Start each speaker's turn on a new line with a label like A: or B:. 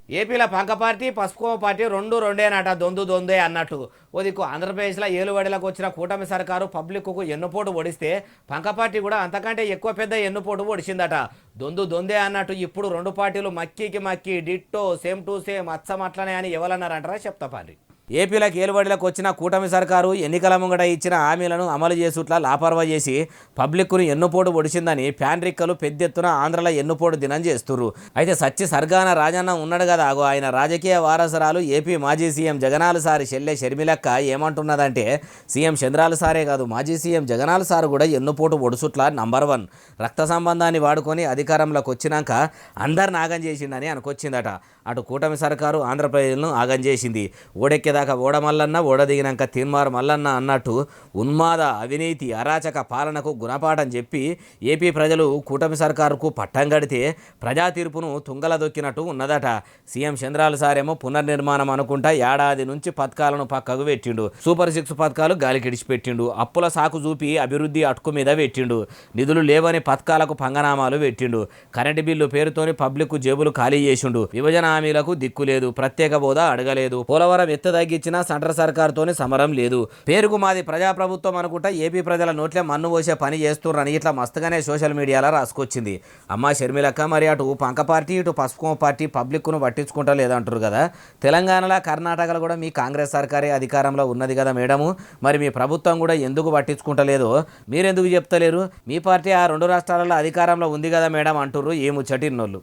A: ఏపీలో పంక పార్టీ పసుపు పార్టీ రెండు రెండేనట దొందే అన్నట్టు ఓ దిక్కు ఆంధ్రప్రదేశ్లో ఏలుబడిలకు వచ్చిన కూటమి సర్కారు పబ్లిక్కు ఎన్నుపోటు ఒడిస్తే పంక పార్టీ కూడా అంతకంటే ఎక్కువ పెద్ద ఎన్నుపోటు ఒడిచిందట దొందే అన్నట్టు ఇప్పుడు రెండు పార్టీలు మక్కికి మక్కి డిట్టో సేమ్ టు సేమ్ అచ్చం అట్లనే అని ఎవరన్నారంటారా చెప్తా పారి. ఏపీలకు ఏలుబడిలకు వచ్చిన కూటమి సర్కారు ఎన్నికల ముంగట ఇచ్చిన హామీలను అమలు చేసుట్లా లాపర్వా చేసి పబ్లిక్ను ఎన్నుపోటు ఒడిచిందని ప్యాన్రిక్కలు పెద్దెత్తున ఆంధ్రలో ఎన్నుపోటు దినం చేస్తుర్రు. అయితే సచ్చి సర్గాన రాజన్న ఉన్నాడు కదా అగో ఆయన రాజకీయ వారసురాలు ఏపీ మాజీ సీఎం జగనాలు సారి చెల్లె షర్మిలక్క ఏమంటున్నదంటే సీఎం చంద్రాలు సారే కాదు మాజీ సీఎం జగనాలు సారు కూడా ఎన్నుపోటు ఒడుసుట్లా నంబర్ 1 రక్త సంబంధాన్ని వాడుకొని అధికారంలోకి వచ్చినాక అందరిని ఆగం చేసిండని అనుకొచ్చిందట. అటు కూటమి సర్కారు ఆంధ్రప్రదేశ్ను ఆగం చేసింది. ఓడెక్కేదాకా ఓడమల్లన్న ఓడదిగినాక తీన్మార్ మల్లన్న అన్నట్టు ఉన్మాద అవినీతి అరాచక పాలనకు గుణపాఠం చెప్పి ఏపీ ప్రజలు కూటమి సర్కారుకు పట్టం గడితే ప్రజా తీర్పును తుంగల దొక్కినట్టు ఉన్నదట. సీఎం చంద్రాలు సారేమో పునర్నిర్మాణం అనుకుంటా ఏడాది నుంచి పథకాలను పక్కకు పెట్టిండు. సూపర్ 6 పథకాలు గాలికిడిచి పెట్టిండు. అప్పుల సాకు చూపి అభివృద్ధి అటుకు మీద పెట్టిండు. నిధులు లేవని పథకాలకు పంగనామాలు పెట్టిండు. కరెంటు బిల్లు పేరుతోని పబ్లిక్ జేబులు ఖాళీ చేసిండు. విభజన హామీలకు దిక్కు లేదు. ప్రత్యేక హోదా అడగలేదు. పోలవరం ఎత్తు తగ్గించినా సెంటర్ సర్కారుతోని సమరం లేదు. పేరుకు మాది ప్రజాప్రభుత్వం అనుకుంటా ఏపీ ప్రజల నోట్లే మన్ను పోసే పని చేస్తున్నారని ఇట్లా మస్తుగానే సోషల్ మీడియాలో రాసుకొచ్చింది. అమ్మ షర్మిలక్క మరి అటు పంక పార్టీ ఇటు పసుపు పార్టీ పబ్లిక్ను పట్టించుకుంటా లేదంటారు కదా. తెలంగాణలో కర్ణాటకలో కూడా మీ కాంగ్రెస్ సర్కారే అధికారంలో ఉన్నది కదా మేడము. మరి మీ ప్రభుత్వం కూడా ఎందుకు పట్టించుకుంటలేదో మీరెందుకు చెప్తలేరు? మీ పార్టీ ఆ రెండు రాష్ట్రాలలో అధికారంలో ఉంది కదా మేడం అంటుర్రు ఈ ముచ్చటిన్నోళ్ళు.